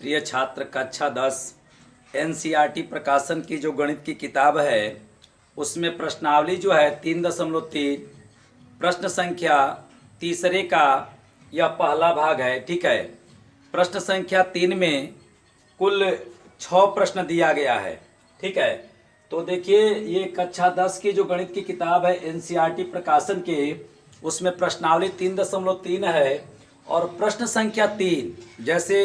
प्रिय छात्र, कक्षा 10 एनसीईआरटी प्रकाशन की जो गणित की किताब है उसमें प्रश्नावली जो है 3.3 प्रश्न संख्या तीसरे का यह पहला भाग है। ठीक है, प्रश्न संख्या 3 में कुल 6 प्रश्न दिया गया है। ठीक है, तो देखिए ये कक्षा 10 की जो गणित की किताब है एनसीईआरटी प्रकाशन के, उसमें प्रश्नावली 3.3 है और प्रश्न संख्या 3, जैसे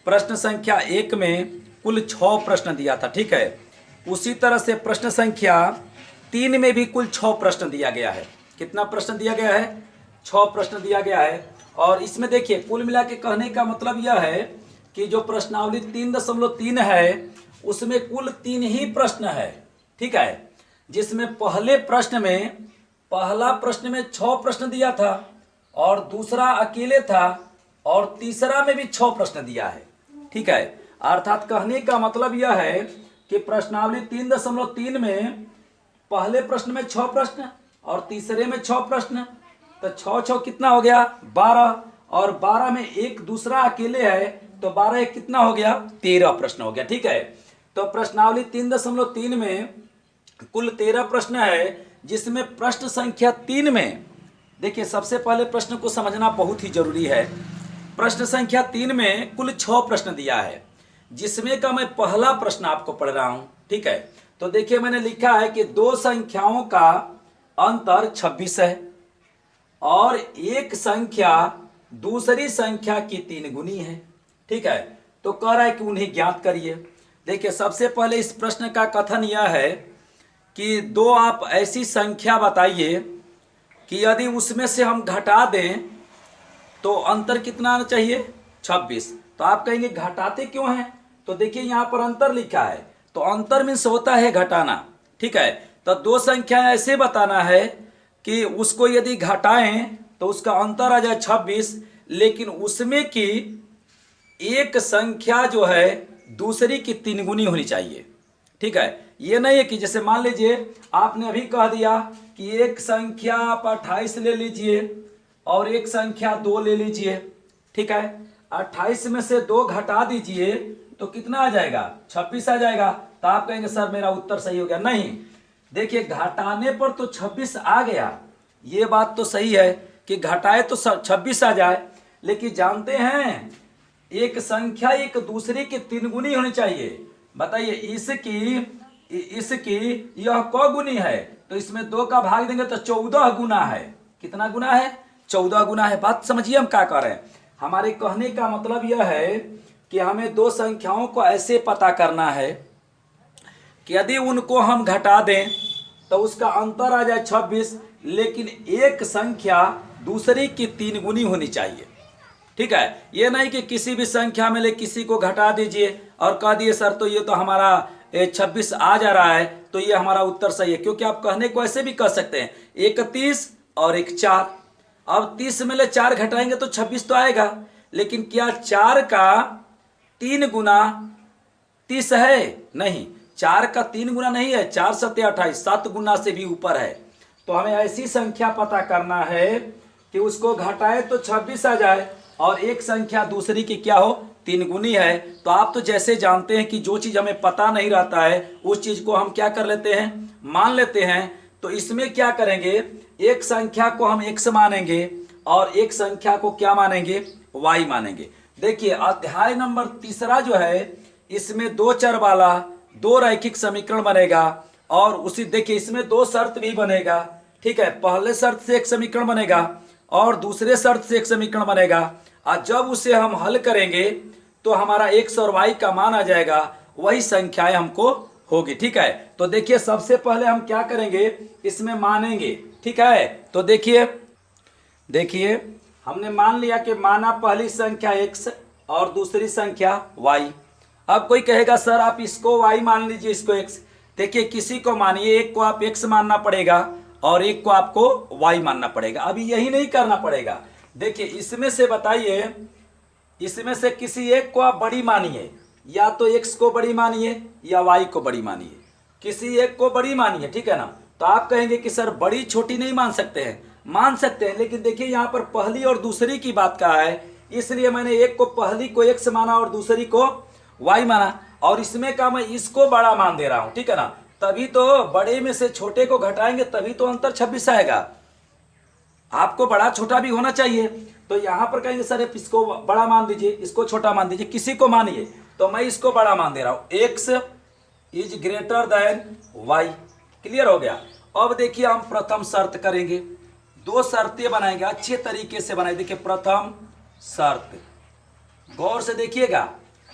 प्रश्न संख्या 1 में कुल 6 प्रश्न दिया था। ठीक है, उसी तरह से प्रश्न संख्या 3 में भी कुल 6 प्रश्न दिया गया है। कितना प्रश्न दिया गया है? 6 प्रश्न दिया गया है। और इसमें देखिए कुल मिला के कहने का मतलब यह है कि जो प्रश्नावली 3.3 है उसमें कुल 3 ही प्रश्न है। ठीक है, जिसमें पहला प्रश्न में 6 प्रश्न दिया था और दूसरा अकेले था और तीसरा में भी 6 प्रश्न दिया है। ठीक है, अर्थात कहने का मतलब यह है कि प्रश्नावली 3.3 में पहले प्रश्न में 6 प्रश्न और तीसरे में 6 प्रश्न, तो 6 कितना हो गया? 12, और 12 में एक दूसरा अकेले है तो 12 एक कितना हो गया? 13 प्रश्न हो गया। ठीक है, तो प्रश्नावली 3.3 में कुल 13 प्रश्न है, जिसमें प्रश्न संख्या 3 में देखिए सबसे पहले प्रश्न को समझना बहुत ही जरूरी है। प्रश्न संख्या 3 में कुल 6 प्रश्न दिया है, जिसमें का मैं पहला प्रश्न आपको पढ़ रहा हूं। ठीक है, तो देखिए मैंने लिखा है कि दो संख्याओं का अंतर 26 है और एक संख्या दूसरी संख्या की 3 गुनी है। ठीक है, तो कह रहा है कि उन्हें ज्ञात करिए। देखिए सबसे पहले इस प्रश्न का कथन यह है कि दो आप ऐसी संख्या बताइए कि यदि उसमें से हम घटा दें तो अंतर कितना आना चाहिए? 26। तो आप कहेंगे घटाते क्यों हैं? तो देखिए यहाँ पर अंतर लिखा है, तो अंतर मीन्स होता है घटाना। ठीक है, तो दो संख्या ऐसे बताना है कि उसको यदि घटाएं तो उसका अंतर आ जाए 26, लेकिन उसमें की एक संख्या जो है दूसरी की 3 गुनी होनी चाहिए। ठीक है, ये नहीं है कि जैसे मान लीजिए आपने अभी कह दिया कि एक संख्या आप 28 ले लीजिए और एक संख्या 2 ले लीजिए। ठीक है, 28 में से 2 घटा दीजिए तो कितना आ जाएगा? 26 आ जाएगा। तो आप कहेंगे सर मेरा उत्तर सही हो गया। नहीं, देखिए घटाने पर तो 26 आ गया, ये बात तो सही है कि घटाए तो 26 आ जाए, लेकिन जानते हैं एक संख्या एक दूसरे की 3 गुनी होनी चाहिए। बताइए इसकी यह क गुनी है? तो इसमें 2 का भाग देंगे तो 14 गुना है। कितना गुना है? 14 गुना है। बात समझिए हम क्या कर रहे हैं। हमारे कहने का मतलब यह है कि हमें दो संख्याओं को ऐसे पता करना है कि यदि उनको हम घटा दें तो उसका अंतर आ जाए 26, लेकिन एक संख्या दूसरी की 3 गुनी होनी चाहिए। ठीक है, ये नहीं कि किसी भी संख्या में ले किसी को घटा दीजिए और कह दिए सर तो ये तो हमारा 26 आ जा रहा है तो ये हमारा उत्तर सही है। क्योंकि आप कहने को ऐसे भी कह सकते हैं 31 और 1 4। अब 30 में ले 4 घटाएंगे तो 26 तो आएगा, लेकिन क्या 4 का 3 गुना 30 है? नहीं, 4 का 3 गुना नहीं है। 4 7 28, 7 गुना से भी ऊपर है। तो हमें ऐसी संख्या पता करना है कि उसको घटाए तो 26 आ जाए और एक संख्या दूसरी की क्या हो? 3 गुनी है। तो आप तो जैसे जानते हैं कि जो चीज़ हमें पता नहीं रहता है उस चीज़ को हम क्या कर लेते हैं? मान लेते हैं। तो इसमें क्या करेंगे? एक संख्या को हम x मानेंगे और एक संख्या को क्या मानेंगे? y मानेंगे। देखिए अध्याय नंबर 3 जो है इसमें 2 चर वाला 2 रैखिक समीकरण बनेगा और उसी देखिए इसमें 2 शर्त भी बनेगा। ठीक है, पहले शर्त से एक समीकरण बनेगा और दूसरे शर्त से एक समीकरण बनेगा, और जब उसे हम हल करेंगे तो हमारा x और y का मान आ जाएगा, वही संख्याएं हमको होगी। ठीक है, तो देखिए सबसे पहले हम क्या करेंगे? इसमें मानेंगे। ठीक है, तो देखिए हमने मान लिया कि माना पहली संख्या x और दूसरी संख्या y। अब कोई कहेगा सर आप इसको y मान लीजिए, इसको x। देखिए किसी को मानिए, एक को आप x मानना पड़ेगा और एक को आपको y मानना पड़ेगा। अभी यही नहीं करना पड़ेगा। देखिए इसमें से बताइए, इसमें से किसी एक को आप बड़ी मानिए, या तो x को बड़ी मानिए या y को बड़ी मानिए, किसी एक को बड़ी मानिए। ठीक है ना, तो आप कहेंगे कि सर बड़ी छोटी नहीं मान सकते हैं। मान सकते हैं, लेकिन देखिए यहाँ पर पहली और दूसरी की बात कहा है, इसलिए मैंने एक को पहली को x माना और दूसरी को y माना, और इसमें का मैं इसको बड़ा मान दे रहा हूं, ठीक है ना। तभी तो बड़े में से छोटे को घटाएंगे तभी तो अंतर 26 आएगा। आपको बड़ा छोटा भी होना चाहिए। तो यहां पर कहेंगे सर इसको बड़ा मान दीजिए, इसको छोटा मान दीजिए, किसी को मानिए। तो मैं इसको बड़ा मान दे रहा हूं, x is greater than y। Clear हो गया। अब देखिए हम प्रथम शर्त करेंगे, दो शर्तें बनाएंगे, अच्छे तरीके से बनाए। देखिए प्रथम शर्त, गौर से देखिएगा।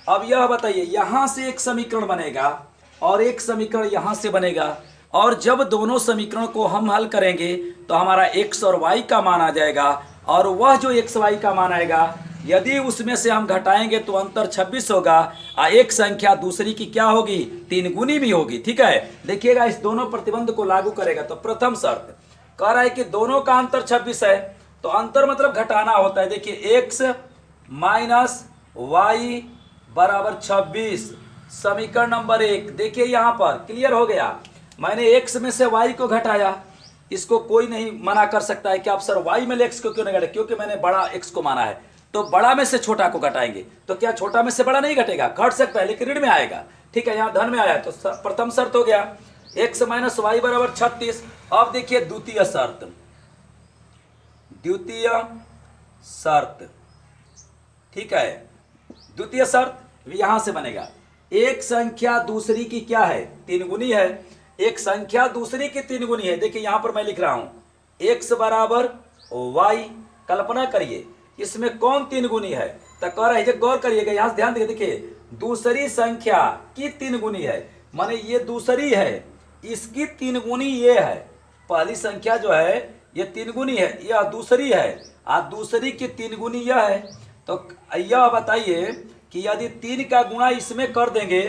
अब यह बताइए, यहां से एक समीकरण बनेगा और एक समीकरण यहां से बनेगा, और जब दोनों समीकरण को हम हल करेंगे तो हमारा x और y का मान आ जाएगा, और वह जो x y का मान आएगा यदि उसमें से हम घटाएंगे तो अंतर 26 होगा, और एक संख्या दूसरी की क्या होगी, 3 गुनी भी होगी। ठीक है, देखिएगा इस दोनों प्रतिबंध को लागू करेगा। तो प्रथम शर्त कह रहा है कि दोनों का अंतर 26 है, तो अंतर मतलब घटाना होता है। देखिए x माइनस वाई बराबर 26, समीकरण नंबर 1। देखिए यहां पर क्लियर हो गया, मैंने x में से y को घटाया, इसको कोई नहीं मना कर सकता है कि आप सर y में x को क्यों नहीं घटे, क्योंकि मैंने बड़ा x को माना है। तो बड़ा में से छोटा को घटाएंगे, तो क्या छोटा में से बड़ा नहीं घटेगा, घट सकता है लेकिन ऋण में आएगा। ठीक है, यहाँ धन में आया, तो प्रथम शर्त हो गया x माइनस वाई बराबर 36। अब देखिए द्वितीय शर्त, द्वितीय शर्त, ठीक है, द्वितीय शर्त यहां से बनेगा, एक संख्या दूसरी की क्या है, 3 गुनी है। एक संख्या दूसरी की 3 गुनी है। देखिए यहां पर मैं लिख रहा हूं x बराबर y, कल्पना करिए इसमें कौन 3 गुनी है, तो कह रहा है, गौर करिएगा, यहां से ध्यान देखिए, देखिए दूसरी संख्या की 3 गुनी है, माने ये दूसरी है, इसकी 3 गुनी ये है। पहली संख्या जो है ये 3 गुनी है, यह दूसरी है, और दूसरी की 3 गुनी यह है। तो यह बताइए कि यदि 3 का गुणा इसमें कर देंगे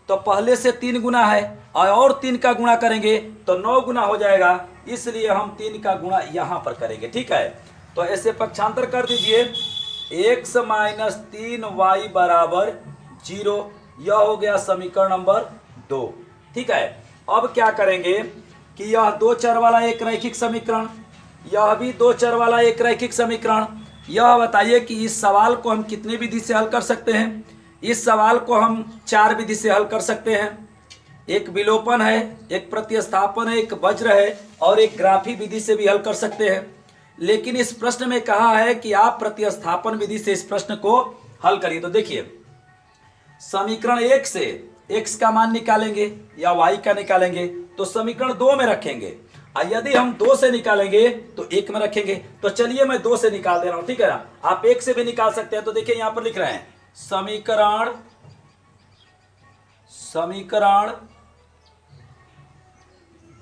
तो पहले से 3 गुना है, और 3 का गुणा करेंगे तो 9 गुना हो जाएगा, इसलिए हम 3 का गुणा यहाँ पर करेंगे। ठीक है, तो ऐसे पक्षांतर कर दीजिए, x माइनस 3y बराबर 0, यह हो गया समीकरण नंबर 2। ठीक है, अब क्या करेंगे कि यह 2 चर वाला एक रैखिक समीकरण, यह भी 2 चर वाला एक रैखिक समीकरण। यह बताइए कि इस सवाल को हम कितने विधि से हल कर सकते हैं। इस सवाल को हम 4 विधि से हल कर सकते हैं, एक विलोपन है, एक प्रतिस्थापन है, एक वज्र है, और एक ग्राफी विधि से भी हल कर सकते हैं। लेकिन इस प्रश्न में कहा है कि आप प्रतिस्थापन विधि से इस प्रश्न को हल करिए। तो देखिए समीकरण 1 से x का मान निकालेंगे या y का निकालेंगे तो समीकरण 2 में रखेंगे, और यदि हम 2 से निकालेंगे तो 1 में रखेंगे। तो चलिए मैं 2 से निकाल दे रहा हूं, ठीक है ना, आप 1 से भी निकाल सकते हैं। तो देखिए यहां पर लिख रहे हैं समीकरण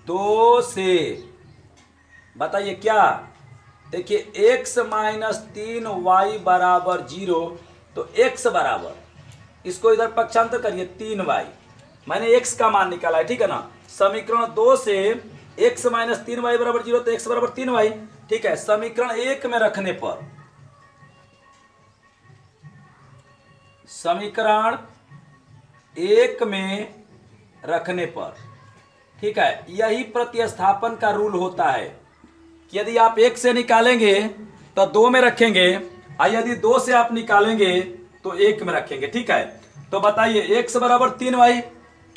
2 से, बताइए क्या, देखिए x माइनस 3y बराबर 0, तो x बराबर, इसको इधर पक्षांतर करिए 3y, मैंने x का मान निकाला है। ठीक है ना, समीकरण 2 से x माइनस 3y बराबर 0, तो x बराबर 3y। ठीक है, समीकरण 1 में रखने पर, समीकरण 1 में रखने पर, ठीक है, यही प्रतिस्थापन का रूल होता है कि यदि आप 1 से निकालेंगे तो 2 में रखेंगे, और यदि 2 से आप निकालेंगे तो 1 में रखेंगे। ठीक है, तो बताइए x बराबर 3y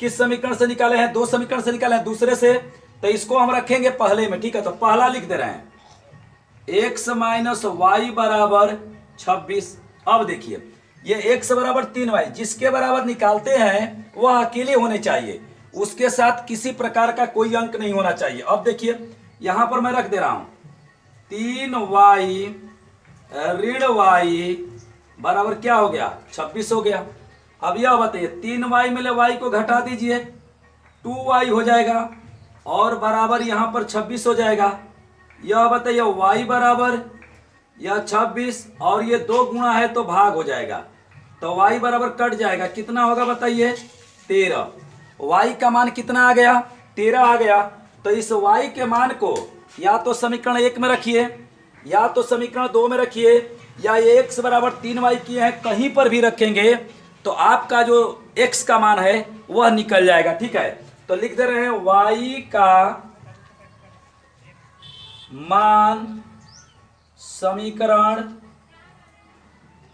किस समीकरण से निकाले हैं, 2 समीकरण से निकाले हैं, दूसरे से, तो इसको हम रखेंगे पहले में। ठीक है, तो पहला लिख दे रहे हैं x माइनस वाई बराबर 26। अब देखिए ये x बराबर 3y जिसके बराबर निकालते हैं वह अकेले होने चाहिए, उसके साथ किसी प्रकार का कोई अंक नहीं होना चाहिए। अब देखिए यहां पर मैं रख दे रहा हूं 3y ऋण y बराबर क्या हो गया, 26 हो गया। अब यह बताइए 3y में y को घटा दीजिए, 2y हो जाएगा, और बराबर यहां पर 26 हो जाएगा। यह बताइए y बराबर यह 26, और ये 2 गुणा है तो भाग हो जाएगा, तो y बराबर कट जाएगा, कितना होगा बताइए 13। y का मान कितना आ गया, 13 आ गया। तो इस y के मान को या तो समीकरण 1 में रखिए, या तो समीकरण 2 में रखिए, या ये x बराबर 3y किए हैं कहीं पर भी रखेंगे तो आपका जो x का मान है वह निकल जाएगा। ठीक है, तो लिख दे रहे हैं y का मान समीकरण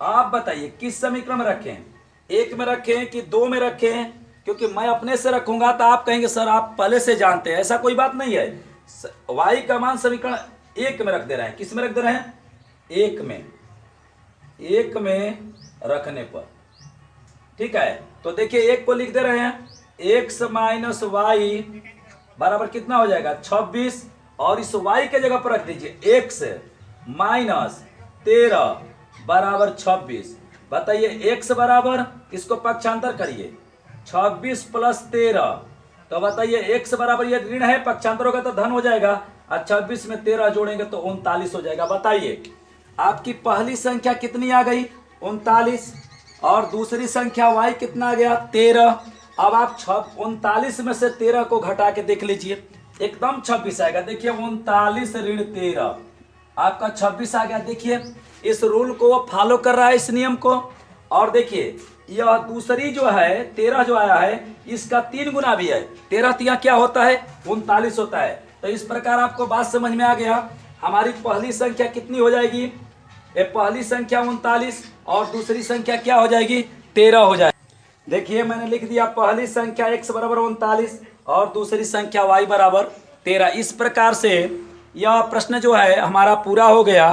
आप बताइए किस समीकरण में रखें, एक में रखें कि दो में रखें? क्योंकि मैं अपने से रखूंगा तो आप कहेंगे सर आप पहले से जानते हैं, ऐसा कोई बात नहीं है। वाई का मान समीकरण एक में रख दे रहे हैं। किस में रख दे रहे हैं? एक में, एक में रखने पर, ठीक है। तो देखिए एक को लिख दे रहे हैं, एक्स माइनस वाई बराबर कितना हो जाएगा 26, और इस y के जगह पर रख दीजिए x माइनस 13 बराबर 26। बताइए x बराबर, इसको पक्षांतर करिए, 26 प्लस 13, तो बताइए x बराबर, ये ऋण है, पक्षांतर होगा तो धन हो जाएगा, और 26 में 13 जोड़ेंगे तो 39 हो जाएगा। बताइए आपकी पहली संख्या कितनी आ गई 39, और दूसरी संख्या y कितना आ गया 13। अब आप 39 में से 13 को घटा के देख लीजिए, एकदम 26 आएगा। देखिए 39 ऋण 13, आपका 26 आ गया। देखिए इस रूल को वो फॉलो कर रहा है, इस नियम को। और देखिए यह दूसरी जो है 13 जो आया है, इसका 3 गुना भी है। 13 तिया क्या होता है 39 होता है। तो इस प्रकार आपको बात समझ में आ गया। हमारी पहली संख्या कितनी हो जाएगी, ये पहली संख्या 39 और दूसरी संख्या क्या हो जाएगी 13 हो जाएगी। देखिए मैंने लिख दिया पहली संख्या x बराबर 39 और दूसरी संख्या y बराबर 13। इस प्रकार से यह प्रश्न जो है हमारा पूरा हो गया।